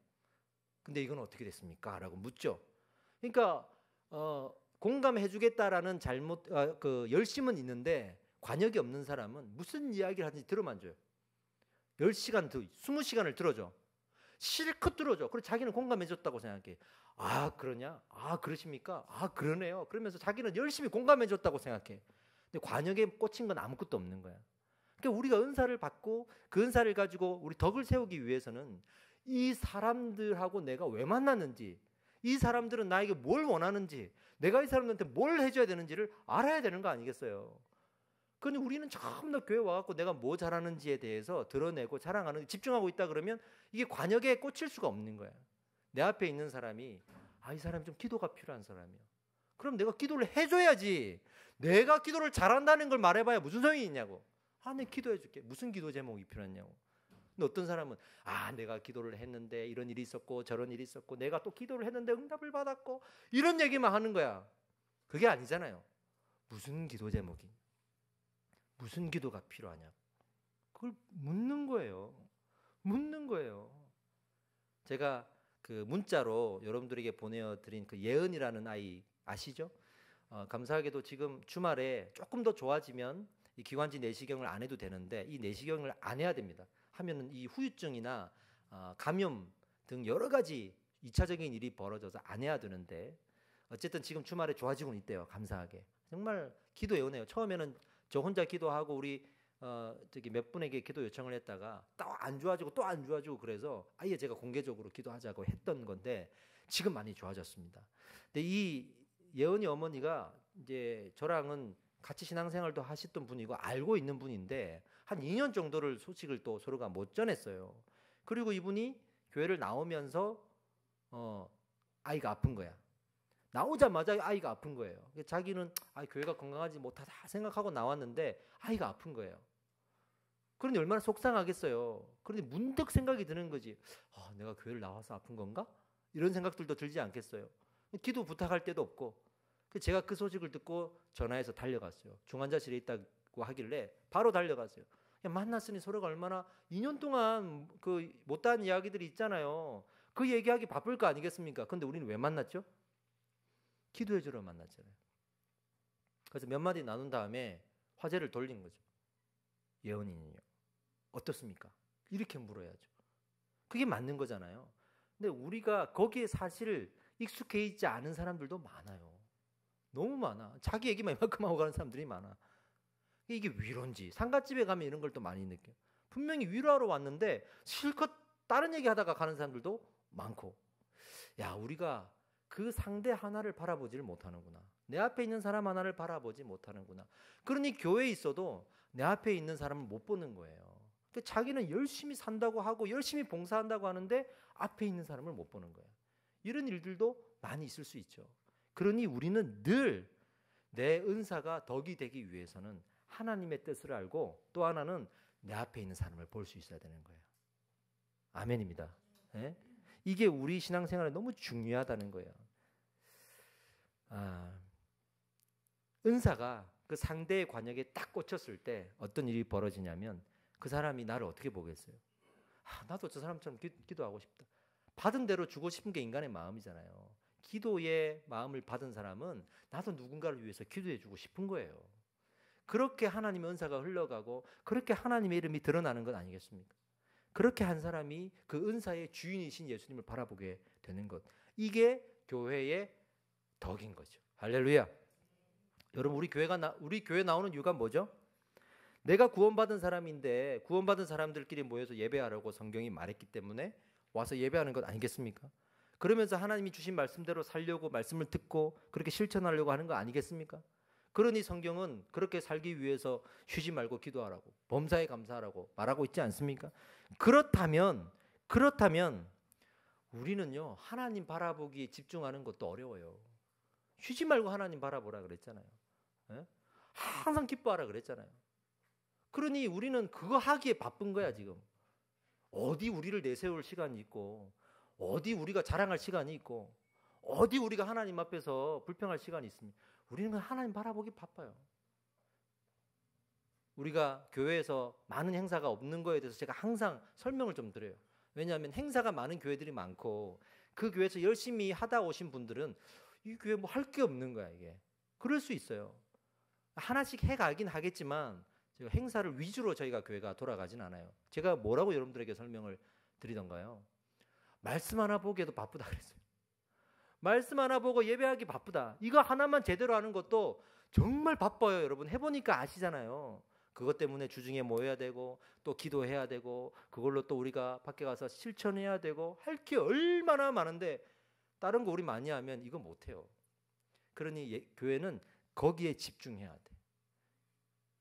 근데 이건 어떻게 됐습니까? 라고 묻죠. 그러니까 공감해주겠다라는 그 열심은 있는데 관역이 없는 사람은 무슨 이야기를 하든지 들어만 줘요. 10시간, 20시간을 들어줘. 실컷 들어줘. 그리고 자기는 공감해줬다고 생각해. 아 그러냐? 아 그러십니까? 아 그러네요. 그러면서 자기는 열심히 공감해줬다고 생각해. 근데 관역에 꽂힌 건 아무것도 없는 거야. 그러니까 우리가 은사를 받고 그 은사를 가지고 우리 덕을 세우기 위해서는 이 사람들하고 내가 왜 만났는지, 이 사람들은 나에게 뭘 원하는지, 내가 이 사람들한테 뭘 해줘야 되는지를 알아야 되는 거 아니겠어요? 그런데 우리는 처음부터 교회 와갖고 내가 뭐 잘하는지에 대해서 드러내고 자랑하는 집중하고 있다 그러면 이게 관역에 꽂힐 수가 없는 거야. 내 앞에 있는 사람이 이 사람이 좀 기도가 필요한 사람이야. 그럼 내가 기도를 해줘야지. 내가 기도를 잘한다는 걸 말해봐야 무슨 소용이 있냐고. 내 기도해줄게. 무슨 기도 제목이 필요하냐고. 근데 어떤 사람은 내가 기도를 했는데 이런 일이 있었고 저런 일이 있었고 내가 또 기도를 했는데 응답을 받았고 이런 얘기만 하는 거야. 그게 아니잖아요. 무슨 기도 제목이 무슨 기도가 필요하냐 그걸 묻는 거예요. 제가 그 문자로 여러분들에게 보내드린 그 예은이라는 아이 아시죠? 감사하게도 지금 주말에 조금 더 좋아지면 이 기관지 내시경을 안 해도 되는데 이 내시경을 안 해야 됩니다. 하면은 이 후유증이나 감염 등 여러 가지 2차적인 일이 벌어져서 안 해야 되는데 어쨌든 지금 주말에 좋아지고는 있대요. 감사하게. 정말 기도 애원해요. 처음에는 저 혼자 기도하고 우리 몇 분에게 기도 요청을 했다가 또 안 좋아지고 그래서 아예 제가 공개적으로 기도하자고 했던 건데 지금 많이 좋아졌습니다. 근데 이 예은이 어머니가 이제 저랑은 같이 신앙생활도 하셨던 분이고 알고 있는 분인데 한 2년 정도를 소식을 또 서로가 못 전했어요. 그리고 이분이 교회를 나오면서 아이가 아픈 거야. 나오자마자 아이가 아픈 거예요. 자기는 교회가 건강하지 못하다 생각하고 나왔는데 아이가 아픈 거예요. 그런데 얼마나 속상하겠어요. 그런데 문득 생각이 드는 거지. 내가 교회를 나와서 아픈 건가? 이런 생각들도 들지 않겠어요. 기도 부탁할 데도 없고. 제가 그 소식을 듣고 전화해서 달려갔어요. 중환자실에 있다고 하길래 바로 달려갔어요. 만났으니 서로가 얼마나 2년 동안 그 못다한 이야기들이 있잖아요. 그 얘기하기 바쁠 거 아니겠습니까? 근데 우리는 왜 만났죠? 기도해 주러 만났잖아요. 그래서 몇 마디 나눈 다음에 화제를 돌린 거죠. 예언이는요? 어떻습니까? 이렇게 물어야죠. 그게 맞는 거잖아요. 근데 우리가 거기에 사실 익숙해 있지 않은 사람들도 많아요. 너무 많아. 자기 얘기만 이만큼 하고 가는 사람들이 많아. 이게 위로인지 상갓집에 가면 이런 걸 또 많이 느껴요. 분명히 위로하러 왔는데 실컷 다른 얘기 하다가 가는 사람들도 많고, 우리가 그 상대 하나를 바라보지를 못하는구나. 내 앞에 있는 사람 하나를 바라보지 못하는구나. 그러니 교회에 있어도 내 앞에 있는 사람을 못 보는 거예요. 그러니까 자기는 열심히 산다고 하고 열심히 봉사한다고 하는데 앞에 있는 사람을 못 보는 거예요. 이런 일들도 많이 있을 수 있죠. 그러니 우리는 늘 내 은사가 덕이 되기 위해서는 하나님의 뜻을 알고, 또 하나는 내 앞에 있는 사람을 볼 수 있어야 되는 거예요. 아멘입니다. 네? 이게 우리 신앙생활에 너무 중요하다는 거예요. 은사가 그 상대의 관역에 딱 꽂혔을 때 어떤 일이 벌어지냐면 그 사람이 나를 어떻게 보겠어요? 나도 저 사람처럼 기도하고 싶다. 받은 대로 주고 싶은 게 인간의 마음이잖아요. 기도의 마음을 받은 사람은 나도 누군가를 위해서 기도해 주고 싶은 거예요. 그렇게 하나님의 은사가 흘러가고 그렇게 하나님의 이름이 드러나는 것 아니겠습니까? 그렇게 한 사람이 그 은사의 주인이신 예수님을 바라보게 되는 것. 이게 교회의 덕인 거죠. 할렐루야. 여러분, 우리 교회 나오는 이유가 뭐죠? 내가 구원받은 사람인데 구원받은 사람들끼리 모여서 예배하라고 성경이 말했기 때문에 와서 예배하는 것 아니겠습니까? 그러면서 하나님이 주신 말씀대로 살려고, 말씀을 듣고 그렇게 실천하려고 하는 거 아니겠습니까? 그러니 성경은 그렇게 살기 위해서 쉬지 말고 기도하라고, 범사에 감사하라고 말하고 있지 않습니까? 그렇다면 우리는요, 하나님 바라보기에 집중하는 것도 어려워요. 쉬지 말고 하나님 바라보라 그랬잖아요. 예? 항상 기뻐하라 그랬잖아요. 그러니 우리는 그거 하기에 바쁜 거야 지금. 어디 우리를 내세울 시간이 있고, 어디 우리가 자랑할 시간이 있고, 어디 우리가 하나님 앞에서 불평할 시간이 있습니까? 우리는 하나님 바라보기 바빠요. 우리가 교회에서 많은 행사가 없는 거에 대해서 제가 항상 설명을 좀 드려요. 왜냐하면 행사가 많은 교회들이 많고 그 교회에서 열심히 하다 오신 분들은 이 교회 뭐 할 게 없는 거야 이게. 그럴 수 있어요. 하나씩 해가긴 하겠지만 행사를 위주로 저희가 교회가 돌아가진 않아요. 제가 뭐라고 여러분들에게 설명을 드리던가요? 말씀 하나 보기에도 바쁘다 그랬어요. 말씀 하나 보고 예배하기 바쁘다. 이거 하나만 제대로 하는 것도 정말 바빠요. 여러분 해보니까 아시잖아요. 그것 때문에 주중에 모여야 되고 또 기도해야 되고 그걸로 또 우리가 밖에 가서 실천해야 되고 할 게 얼마나 많은데 다른 거 우리 많이 하면 이거 못해요. 그러니 교회는 거기에 집중해야 돼.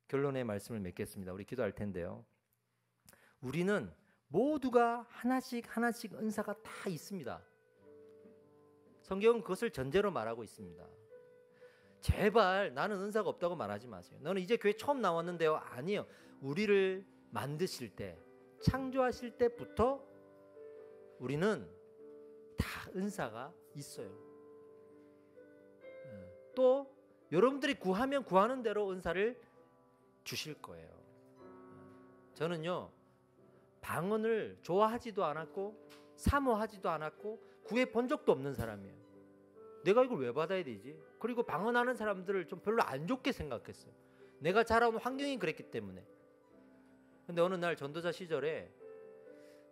결론의 말씀을 맺겠습니다. 우리 기도할 텐데요. 우리는 모두가 하나씩 은사가 다 있습니다. 성경은 그것을 전제로 말하고 있습니다. 제발 나는 은사가 없다고 말하지 마세요. 너는 이제 교회 처음 나왔는데요. 아니에요. 우리를 만드실 때, 창조하실 때부터 우리는 다 은사가 있어요. 또 여러분들이 구하면 구하는 대로 은사를 주실 거예요. 저는요, 방언을 좋아하지도 않았고 사모하지도 않았고 구해 본 적도 없는 사람이에요. 내가 이걸 왜 받아야 되지? 그리고 방언하는 사람들을 좀 별로 안 좋게 생각했어요. 내가 자라온 환경이 그랬기 때문에. 근데 어느 날 전도자 시절에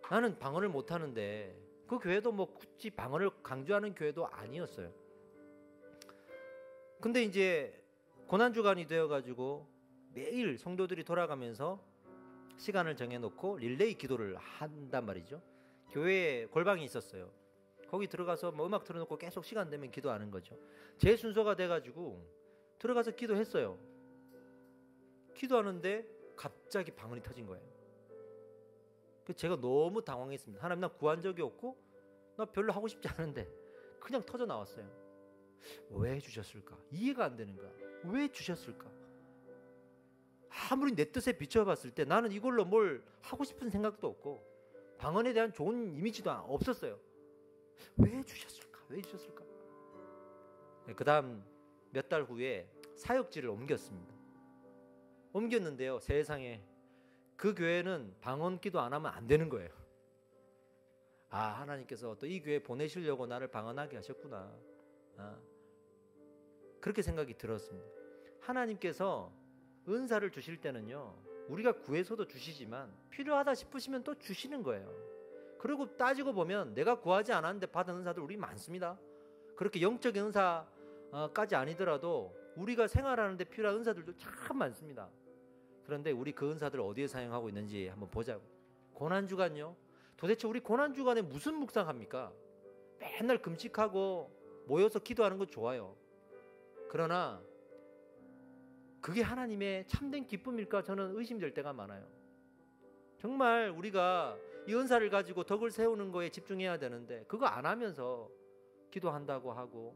나는 방언을 못하는데 그 교회도 뭐 굳이 방언을 강조하는 교회도 아니었어요. 근데 이제 고난주간이 되어가지고 매일 성도들이 돌아가면서 시간을 정해놓고 릴레이 기도를 한단 말이죠. 교회에 골방이 있었어요. 거기 들어가서 뭐 음악 틀어놓고 계속 시간 되면 기도하는 거죠. 제 순서가 돼가지고 들어가서 기도했어요. 기도하는데 갑자기 방언이 터진 거예요. 제가 너무 당황했습니다. 하나님, 나 구한 적이 없고 나 별로 하고 싶지 않은데 그냥 터져 나왔어요. 왜 주셨을까? 이해가 안 되는 거야. 왜 주셨을까? 아무리 내 뜻에 비춰봤을 때 나는 이걸로 뭘 하고 싶은 생각도 없고 방언에 대한 좋은 이미지도 없었어요. 왜 주셨을까? 왜 주셨을까? 그 다음 몇 달 후에 사역지를 옮겼습니다. 옮겼는데요, 세상에 그 교회는 방언 기도 안 하면 안 되는 거예요. 아, 하나님께서 또 이 교회 보내시려고 나를 방언하게 하셨구나. 그렇게 생각이 들었습니다. 하나님께서 은사를 주실 때는요, 우리가 구해서도 주시지만 필요하다 싶으시면 또 주시는 거예요. 그리고 따지고 보면 내가 구하지 않았는데 받은 은사들 우리 많습니다. 그렇게 영적인 은사까지 아니더라도 우리가 생활하는 데 필요한 은사들도 참 많습니다. 그런데 우리 그 은사들 어디에 사용하고 있는지 한번 보자고. 고난주간요, 도대체 우리 고난주간에 무슨 묵상합니까? 맨날 금식하고 모여서 기도하는 건 좋아요. 그러나 그게 하나님의 참된 기쁨일까? 저는 의심될 때가 많아요. 정말 우리가 이 은사를 가지고 덕을 세우는 거에 집중해야 되는데 그거 안 하면서 기도한다고 하고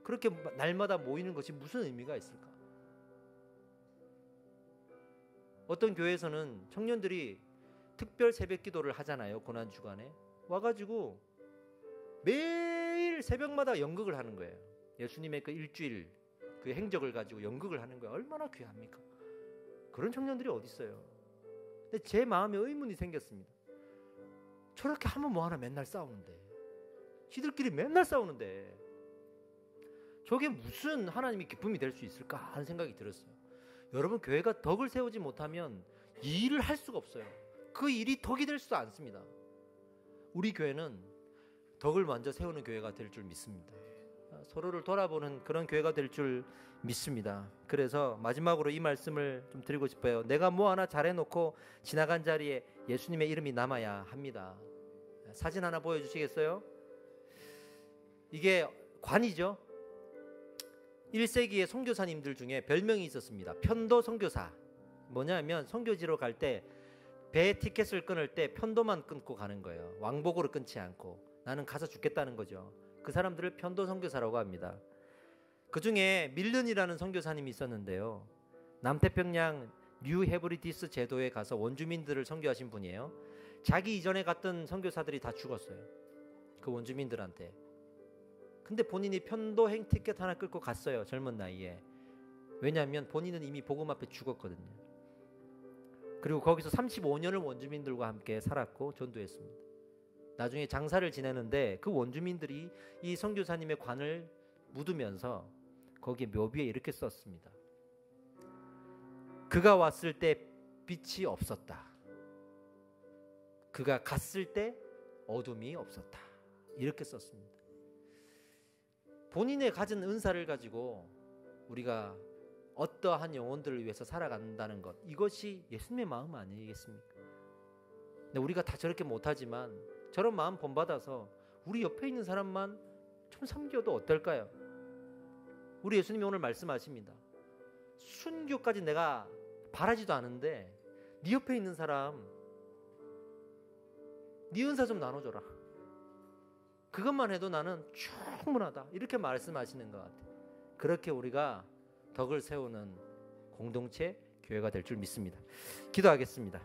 그렇게 날마다 모이는 것이 무슨 의미가 있을까? 어떤 교회에서는 청년들이 특별 새벽 기도를 하잖아요. 고난주간에 와가지고 매일 새벽마다 연극을 하는 거예요. 예수님의 그 일주일 그 행적을 가지고 연극을 하는 거예요. 얼마나 귀합니까? 그런 청년들이 어디 있어요? 근데 제 마음에 의문이 생겼습니다. 저렇게 하면 뭐하나 맨날 싸우는데, 지들끼리 맨날 싸우는데 저게 무슨 하나님의 기쁨이 될 수 있을까 하는 생각이 들었어요. 여러분, 교회가 덕을 세우지 못하면 이 일을 할 수가 없어요. 그 일이 덕이 될 수도 않습니다. 우리 교회는 덕을 먼저 세우는 교회가 될 줄 믿습니다. 서로를 돌아보는 그런 교회가 될 줄 믿습니다. 그래서 마지막으로 이 말씀을 좀 드리고 싶어요. 내가 뭐 하나 잘해놓고 지나간 자리에 예수님의 이름이 남아야 합니다. 사진 하나 보여주시겠어요? 이게 관이죠. 1세기의 선교사님들 중에 별명이 있었습니다. 편도 선교사. 뭐냐면 선교지로 갈 때 배 티켓을 끊을 때 편도만 끊고 가는 거예요. 왕복으로 끊지 않고. 나는 가서 죽겠다는 거죠. 그 사람들을 편도 선교사라고 합니다. 그 중에 밀른이라는 선교사님이 있었는데요, 남태평양 뉴 헤브리디스 제도에 가서 원주민들을 선교하신 분이에요. 자기 이전에 갔던 선교사들이 다 죽었어요, 그 원주민들한테. 근데 본인이 편도행 티켓 하나 끌고 갔어요, 젊은 나이에. 왜냐하면 본인은 이미 복음 앞에 죽었거든요. 그리고 거기서 35년을 원주민들과 함께 살았고 전도했습니다. 나중에 장사를 지내는데 그 원주민들이 이 선교사님의 관을 묻으면서 거기에 묘비에 이렇게 썼습니다. 그가 왔을 때 빛이 없었다. 그가 갔을 때 어둠이 없었다. 이렇게 썼습니다. 본인의 가진 은사를 가지고 우리가 어떠한 영혼들을 위해서 살아간다는 것, 이것이 예수님의 마음 아니겠습니까? 근데 우리가 다 저렇게 못하지만 저런 마음 본받아서 우리 옆에 있는 사람만 좀 섬겨도 어떨까요? 우리 예수님이 오늘 말씀하십니다. 순교까지 내가 바라지도 않은데 네 옆에 있는 사람 네 은사 좀 나눠줘라. 그것만 해도 나는 충분하다. 이렇게 말씀하시는 것 같아요. 그렇게 우리가 덕을 세우는 공동체, 교회가 될 줄 믿습니다. 기도하겠습니다.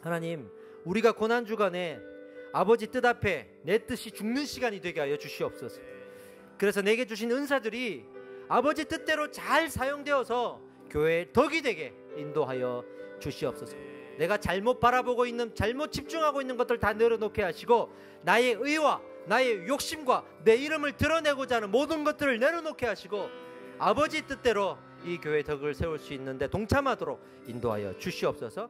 하나님, 우리가 고난주간에 아버지 뜻 앞에 내 뜻이 죽는 시간이 되게 하여 주시옵소서. 그래서 내게 주신 은사들이 아버지 뜻대로 잘 사용되어서 교회의 덕이 되게 인도하여 주시옵소서. 내가 잘못 바라보고 있는, 잘못 집중하고 있는 것들 다 내려놓게 하시고 나의 의와 나의 욕심과 내 이름을 드러내고자 하는 모든 것들을 내려놓게 하시고 아버지 뜻대로 이 교회의 덕을 세울 수 있는데 동참하도록 인도하여 주시옵소서.